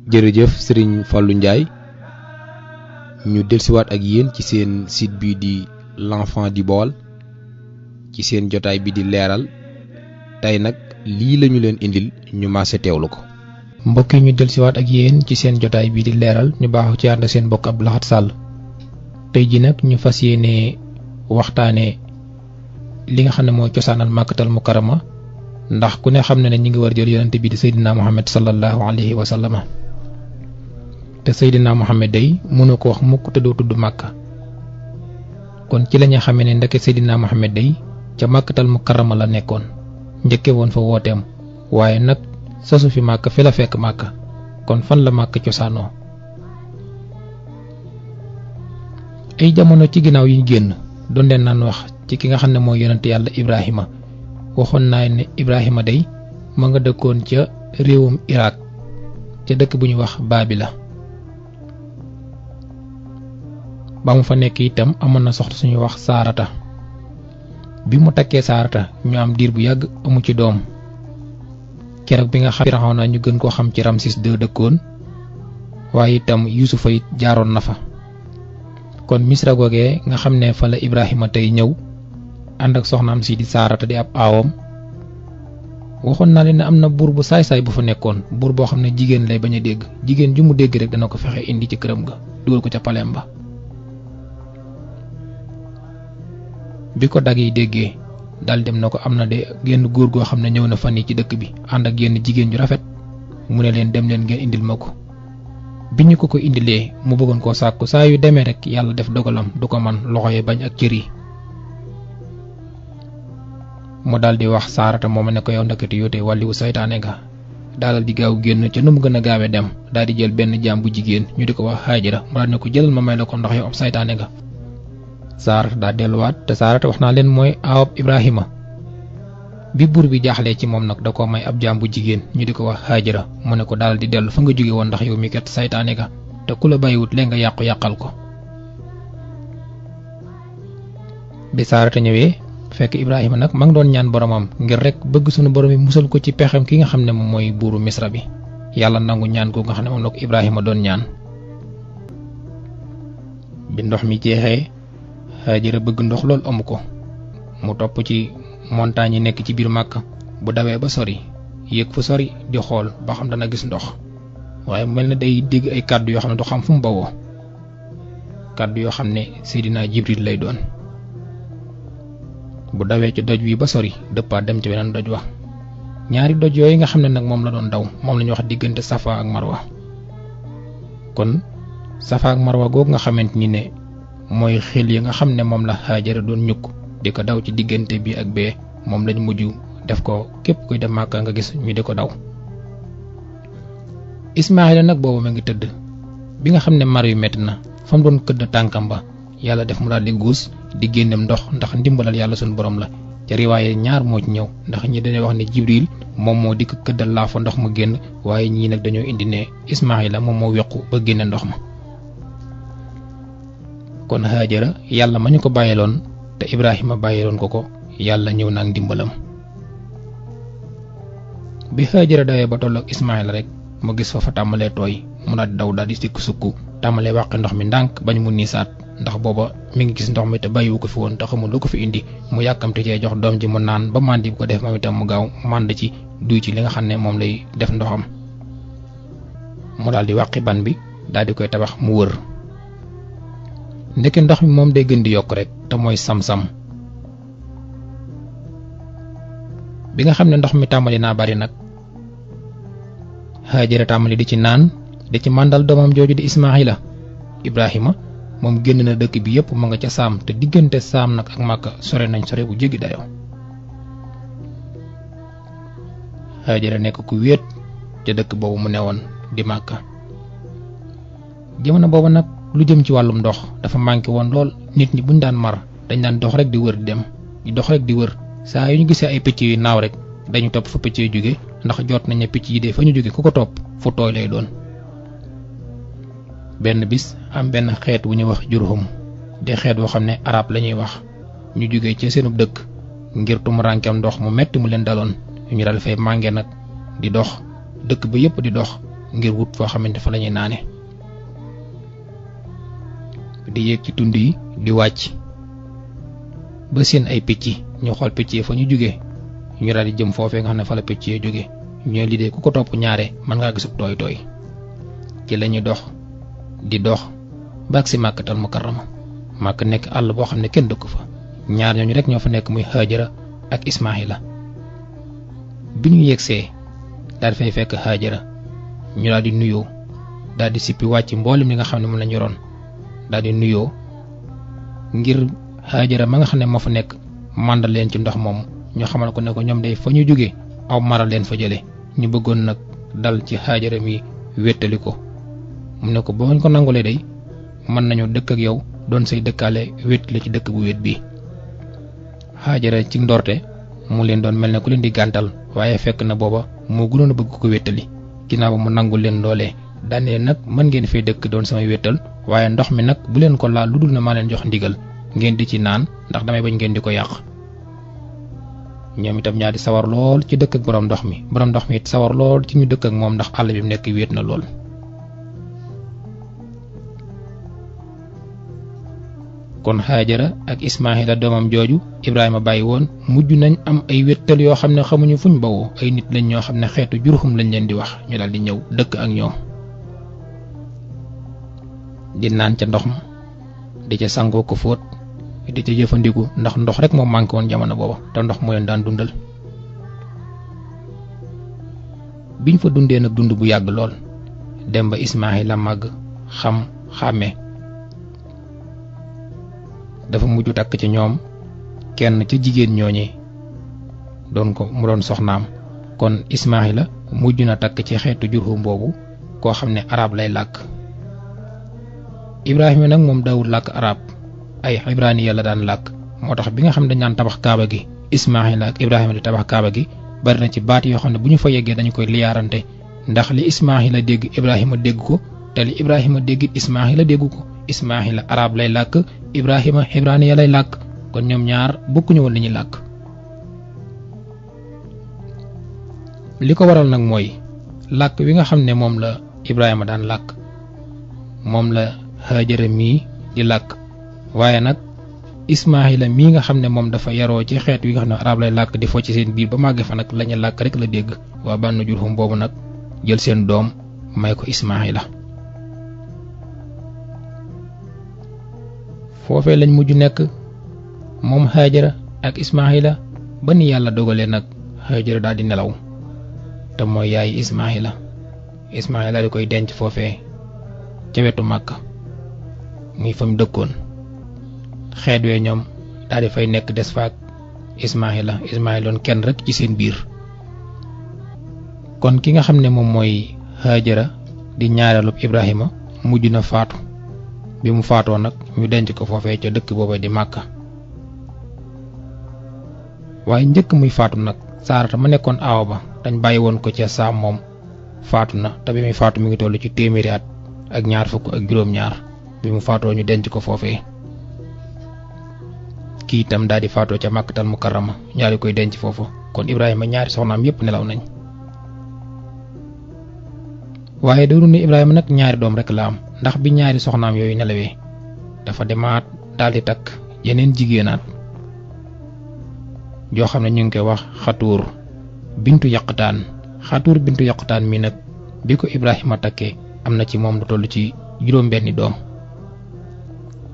jërëjëf Serigne Fallou Ndiaye ñu dellusiwaat ak yéen ci seen site bi di l'enfant du Baol ci seen jotaay bi di leeral tey nag lii lañu leen indil ñu maase teewlu ko. mbokk yi ñu dellusiwaat ak yéen ci seen jotaay bi di leeral ñu baaxu ci ànd seen mbokk Abdou Lahad Sall tey ji nag ñu fas yéene waxtaanee li nga xam ne mooy cosaanal Makkatal Mukarrama ndax ku ne xam ne ñi ngi war jël yonente bi di Seydina Muhammad sallallahu alayhi wa sallam te Seydina Muhammad day mënu ko wax mukk te doo tudd Màkka kon ci lañu xamee ne ndeke Seydina Muhammad day ca Makkatal Mukarrama la nekkoon njëkke woon fa wooteem waaye nag sasu fi Màkka fi la fekk Màkka kon fan la Màkka cosaanoo ay jamono ci ginnaaw yi ñu génn doon leen naan wax ci ki nga xam ne mooy yonente yàlla Ibrahima waxoon naa ne Ibrahima day ma nga dëkkoon ca réewum Irak ca dëkk bu ñu wax Babila ba mu fa nekk itam amoon na soxna suñu wax Saarata bi mu takkee Saarata ñu am diir bu yàgg amu ci doom keroog bi nga xam Firawna ñu gën koo xam ci Ramsis II dëkkoon waaye itam Yuusufa it jaaroon na fa kon Misra googee nga xam ne fa la Ibrahima tey ñëw ànd ak soxnaam si di Saarata di ab aawam waxoon naa leen ne am na buur bu saay-saay bu fa nekkoon buur boo xam ne jigéen lay bañ a dégg jigéen ju mu dégg rek dana ko fexe indi ci këram ga dugal ko ca paleem ba bi ko dag yi déggee dal dem na ko am na de genn góor goo xam ne ñëw na fan yi ci dëkk bi ànd ak yenn jigéen ju rafet mu ne leen dem leen ngeen indil ma ko bi ñu ko indilee mu bëggoon koo sàkku saa yu demee rek yàlla def dogalam du ko man loxo yi bañ ak cër yi mu daldi wax Saarata moom ne ko yow ndakati yoote wàlliwu saytaane nga dalal di gaaw génn ca nu mu gën a gaawee dem daal di jël benn jaam bu jigéen ñu di ko wax Haajara mu daal ne ko jëlal ma may la ko ndax yow am saytaane nga Saarata daa delluwaat te Saarata wax naa leen mooy aawab Ibrahima bi buur bi jaaxlee ci moom nag da ko may ab jaam bu jigéen ñu di ko wax Haajara mu ne ko daal di dellu fa nga jóge woon ndax yow mi kat saytaane nga te ku la bàyyiwut lee nga yàqal ko bi Saarata ñëwee fekk Ibrahima nag ma ngi doon ñaan boromam ngir rek bëgg sunu borom yi musal ko ci pexem ki nga xam ne moom mooy buuru Misra bi yàlla nangu ñaan ko nga xam ne moom la ko Ibrahima doon ñaan bi ndox mi jeexee Haajara bëgg ndox lool amu ko mu topp ci montagne yi nekk ci biir Màkka bu dawee ba sori yéeg fu sori di xool ba xam dana gis ndox waaye mel na day dégg ay kàddu yoo xam ne du xam fu mu bawoo kàddu yoo xam ne Seydina Jibril lay doon bu dawee ci doj wi ba sori dëppaat dem ci beneen doj wa ñaari doj yooyu nga xam ne nag moom la doon daw moom la ñuy wax diggante Safa ak Marwa kon Safa ak Marwa googu nga xamante ni ne mooy xel yi nga xam ne moom la Haajara doon ñukk di ko daw ci diggante bi ak bee moom lañ mujj def ko képp kuy dem Màkka nga gis ñu di ko daw Ismaayila nag boobu ma ngi tëdd bi nga xam ne mar yu metti na fa mu doon këdd tànkam ba yàlla def mu daal di guus di génnem ndox ndax ndimbalal yàlla suñu borom la ca riwaaye ñaar moo ci ñëw ndax ñi dañuy wax ne Jibril moom moo di ko këddal laa fa ndox mu génn waaye ñii nag dañoo indi ne Ismaayila moom moo yokku ba génne ndox ma kon Haajara yàlla ma ñu ko bàyyiloon te Ibrahima bàyyiloon ko yàlla ñëw na ak ndimbalam bi Haajara dawee ba tolloog Ismaayila rek mu gis fa tàmbalee tooy mu daal di daw daal di sukk tàmbalee wàqi ndox mi ndànk bañ mu niisaat ndax booba mi ngi gis ndox mi te bàyyiwu ko fi woon te xamul lu ko fi indi mu yàkkamte cee jox doom ji mu naan ba màndi bu ko def moom itam mu gaaw mànd ci duy ci li nga xam ne moom lay def ndoxam mu daal di wàqi ban bi daal di koy tabax mu wër ndeke ndox mi moom day gën di yokk rek te mooy sam-sam bi nga xam ne ndox mi tàmbali naa bari nag Haajara tàmbali di ci naan di ci màndal doomam jooju di Ismaayila Ibrahima moom génn na dëkk bi yépp ma nga ca saam te diggante saam nag ak Màkka sore nañ sore bu jéggi dayoo Haajara nekk ku wéet ca dëkk boobu mu newoon di Màkka jamono boobu nag lu jëm ci wàllum ndox dafa manqué woon lool nit ñi buñ daan mar dañ daan dox rek di wër di dem di dox rek di wër saa yu ñu gisee ay picc yu naaw rek dañu topp fa picc yu jóge ndax jot nañ ne picc yi de fa ñu jóge ku ko topp fu tooy lay doon benn bis am benn xeet wu ñuy wax Jurhum di xeet woo xam ne arab la ñuy wax ñu jóge ci seenub dëkk ngir tumuraankeem ndox mu metti mu leen daloon ñu dal fay mànge nag di dox dëkk ba yépp di dox ngir wut foo xamante fa lañuy naane di yéeg ci tund yi di wàcc ba seen ay picc ñu xool picc yi fa ñu jóge ñu daal di jëm foofee nga xam ne fa la picc yi jóge ñooy lii de ku ko topp ñaare mën ngaa gisub tooy tooy ci lañuy dox di dox baag si Màkkatal Mukarrama Màkk nekk àll boo xam ne kenn dëkk fa ñaar ñooñu rek ñoo fa nekk muy Haajara ak Ismaahila bi ñu yegsee daal di fay fekk Haajara ñu daal di nuyoo daal di sippi wàcc mboolem li nga xam ne moom lañ yoroon daal di nuyoo ngir Haajara ma nga xam ne moo fa nekk màndal leen ci ndox moom ñu xamal ko ne ko ñoom day fa ñu jóge aw maral leen fa jële ñu bëggoon nag dal ci Haajara mi wéttali ko mu ne ko boo ko nangulee day mën nañu dëkk ak yow doon say dëkkaale wéttali ci dëkk bu wét bi Haajara ci ndorte mu leen doon mel ne ku leen di gàntal waaye fekk na booba moo gënoon a bëgg ko wéttali ginnaaw ba mu nangul leen loolee daane nag mën ngeen fay dëkk doon samay wéttal waaye ndox mi nag bu leen ko laal lu dul na maa leen jox ndigal ngeen di ci naan ndax damay bañ ngeen di ko yàq ñoom itam ñaari sawar lool ci dëkk ak borom ndox mi it sawar lool ci ñu dëkk ak moom ndax àll bi mu nekk wéet na lool. kon Haajara ak Ismaahila doomam jooju Ibrahima bàyyi woon mujj nañ am ay wéttal yoo xam ne xamuñu fuñ bawoo ay nit lañ ñoo xam ne xeetu Jurhum lañ leen di wax ñu daal di ñëw dëkk ak ñoom di naan ca ndox ma di ca sangoo ko fóot di ca jëfandiku ndax ndox rek moo manqué woon jamono booba te ndox moo leen daan dundal biñ fa dundee nag dund bu yàgg lool dem ba Ismaahila màgg xàmme dafa mujj takk ci ñoom kenn ca jigéen ñooñi mu doon soxnaam kon Ismaahila mujj na takk ci xeetu Jurhum boobu koo xam ne arab lay làkk Ibrahima nag moom daawul làkk arab ay ibraniya la daan làkk moo tax bi nga xam ne dañ naan tabax kaaba gi Ismaahila ak Ibrahima di tabax kaaba gi bari na ci baat yoo xam ne bu ñu fa yeggee dañu koy liyaarante ndax li Ismaahila dégg Ibrahima dégg ko te li Ibrahima dégg Ismaahila dégg ko Ismaahila arab lay làkk Ibrahima ibraniya lay làkk kon ñoom ñaar bokkuñu woon li ñuy làkk li ko waral nag mooy làkk wi nga xam ne moom la Ibrahima daan làkk moom la Haajara mii di làkk waaye nag Ismaahila mii nga xam ne moom dafa yaroo ci xeet wi nga xam ne arab lay làkk di fo ci seen biir ba màgge fa nag lañu làkk rek la dégg waa Banu Jurhum boobu nag jël seen doom may ko Ismaahila foofee lañ mujj nekk moom Haajara ak Ismaahila ba ni yàlla dogalee nag Haajara daal di nelaw te mooy yaayi Ismaahila di koy denc foofee ca wetu Màkka muy fa mu dëkkoon xeet wee ñoom daal di fay nekk des faak Ismaahila doon kenn rek ci seen biir kon ki nga xam ne moom mooy Haajara di ñaareelub Ibrahima mujj na faatu bi mu faatoo nag ñu denc ko foofee ca dëkk booba di Màkka waaye njëkk muy faatu nag Saarata ma nekkoon aawa ba dañ bàyyi woon ko ca Saam moom faatu na te bi muy faatu mi ngi toll ci téeméeri at ak ñaar fukk ak juróom-ñaar bi mu faatoo ñu denc ko foofee kii itam daal di faatoo ca Màkkatal Mukarrama ñaari koy denc foofu kon Ibrahima ñaari soxnaam yépp nelaw nañ waaye doonu ne Ibrahima nag ñaari doom rek la am ndax bi ñaari soxnaam yooyu nelawee dafa demaat daal di takk yeneen jigéenaat joo xam ne ñu ngi koy wax Xatuur bintu Yaqtaan mi nag bi ko Ibrahima takkee am na ci moom lu toll ci juróom-benni doom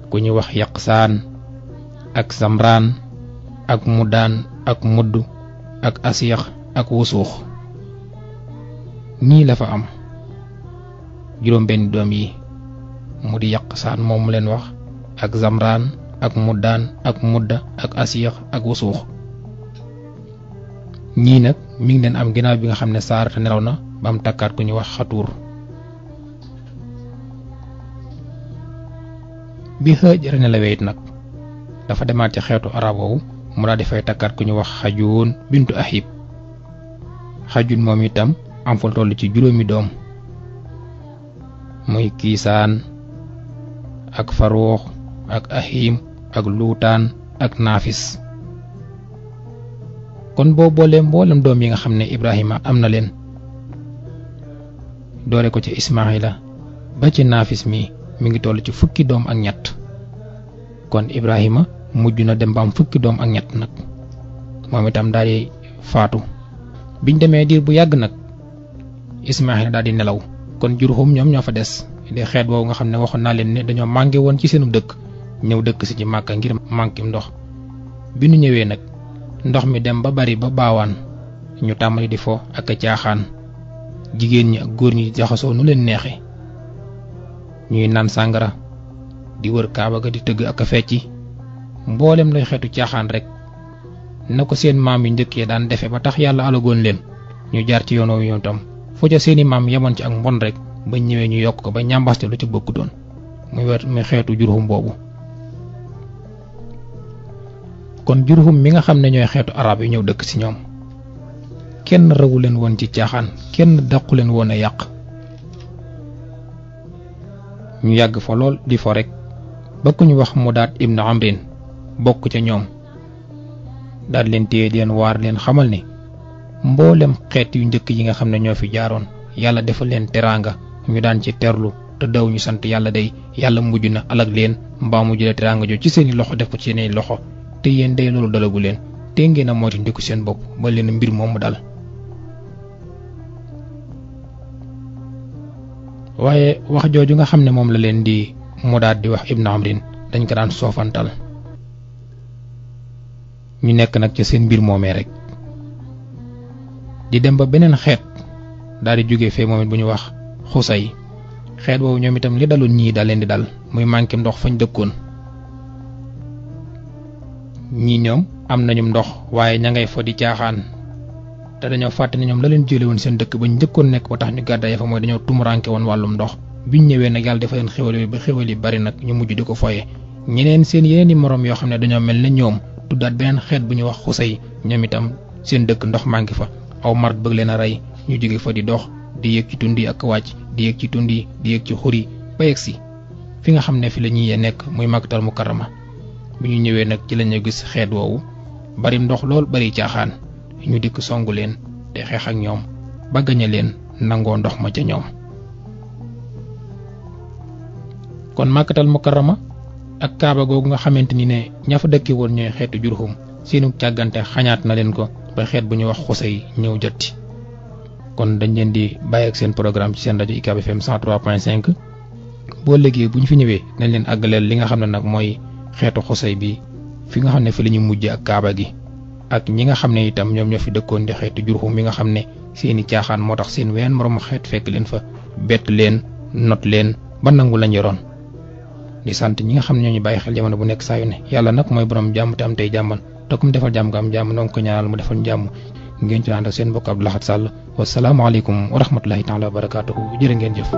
ku ñu wax Yaqsaan ak Samraan ak Mudaan ak Mudd ak Asiyax ak Wusuux ñii la fa am juróom-benni doom yi mu di Yaqsaan moom mu leen wax ak Samraan ak Mudaan ak Mudda ak Asiyax ak Wusuux ñii nag mi ngi leen am ginnaaw bi nga xam ne Saarata nelaw na ba am takkaat ku ñu wax Xatuur bi Haajara nelawee it nag dafa demaat ci xeetu arab woowu mu daal di fay takkaat ku ñu wax Xajuun bintu Ahib Xajuun moom itam am fa toll ci juróomi doom muy Kiisaan ak Faruux ak Ahim ak Luutaan ak Naafis kon boo boolee mboolem doom yi nga xam ne Ibrahima am na leen doore ko ci Ismaayila ba ci Naafis mi ngi toll ci fukki doom ak ñett kon Ibrahima mujj na dem ba am fukki doom ak ñett nag moom itam daal di faatu biñ demee diir bu yàgg nag Ismaayila daal di nelaw kon Jurhum ñoom ñoo fa des di xeet woowu nga xam ne waxoon naa leen ne dañoo mànge woon ci seenu dëkk ñëw dëkk si ci Màkka ngir manqué ndox bi nu ñëwee nag ndox mi dem ba bari ba baawaan ñu tàmbali di fo ak a caaxaan jigéen ñi ak góor ñi jaxasoo nu leen neexe ñuy naan sàngara di wër kaaba ga di tëgg ak a fecci mboolem lay xeetu caaxaan rek na ko seen maam yu njëkkee daan defe ba tax yàlla alagoon leen ñu jaar ci yoon woowu tam foo ca seeni maam yemoon ci ak mbon rek ba ñëwee ñu yokk ko ba ñàmbaste lu ci bëgg doon muy xeetu Jurhum boobu kon Jurhum mi nga xam ne ñooy xeetu arab yi ñëw dëkk ci ñoom kenn rawu leen woon ci caaxaan kenn dàqu leen woon a yàq ñu yàgg fa lool di fo rek ba ku ñu wax Mudaat ibnu Amrin bokk ca ñoom daal leen téye di leen waar leen xamal ne mboolem xeet yu njëkk yi nga xam ne ñoo fi jaaroon yàlla defal leen teraanga ñu daan ci terlu te daw ñu sant yàlla day yàlla mujj na alag leen mbaa mu jëlee teraanga jo ci seeni loxo def ko ci seeni loxo te yéen day loolu dalagu leen te ngeen a moytu ndiku seen bopp ba leen mbir moomu dal. waaye wax jooju nga xam ne moom la leen di Mudaat di wax ibnu Amrin dañ ko daan soofantal ñu nekk nag ca seen mbir moomee rek di dem ba beneen xeet daal di jóge fee moom it bu ñu wax Xusay xeet boobu ñoom itam li dalul ñii daal leen di dal muy manqué ndox fañ dëkkoon ñii ñoom am nañu ndox waaye ña ngay fo di caaxaan te dañoo fàtte ne ñoom la leen jële woon seen dëkk ba ñu njëkkoon nekk ba tax ñu gàddaay fa mooy dañoo tumuranke woon wàllum ndox biñ ñëwee nag yàlla dafa leen xéwal yi ba xéwal yi bari nag ñu mujj di ko foye ñeneen seen yeneen i moroom yoo xam ne dañoo mel ne ñoom tuddaat beneen xeet bu ñuy wax Xusay ñoom itam seen dëkk ndox manqué fa aw mar bëgg leen a rey ñu jóge fa di dox di yéeg ci tund yi ak wàcc di yéeg ci tund yi di yéeg ci xur yi ba yegg si fi nga xam ne fi la ñuy nekk muy Makkatal Mukarrama bi ñu ñëwee nag ci lañu gis xeet woowu bari ndox lool bari caaxaan ñu dikk songu leen te xeex ak ñoom ba gañe leen nangoo ndox ma ca ñoom. kon Makkatal Mukarrama ak Kaaba googu nga xamante ni ne ña fa dëkke woon ñooy xeetu Jurhum seenu càggante xañaat na leen ko ba xeet bu ñuy wax Xusay ñëw jotti kon dañ leen di bàyyi ak seen programme ci seen rajo UCAB FM 103.5 boo léegi bu ñu fi ñëwee dañ leen àggaleel li nga xam ne nag mooy xeetu Xusay bi fi nga xam ne fi la ñu mujj ak Kaaba gi ak ñi nga xam ne itam ñoom ñoo fi dëkkoon di xeetu Jurhum mi nga xam ne seeni caaxaan moo tax seen ween moroom xeet fekk leen fa bett leen not leen ba nangu lañ yoroon di sant ñi nga xam ne ñoo ñu bàyyi xel jamono bu nekk saa yu ne yàlla nag mooy borom jàmm te am tey jàmmal te ku mu defal jàmm nga am jàmm noo ko ñaanal mu defal jàmm ngeen ci ànd ak seen mbokk Abdou Lahad Sall wasalaamaaleykum wa rahmatulahi taala wa barakaatuhu jërë ngeen jëf.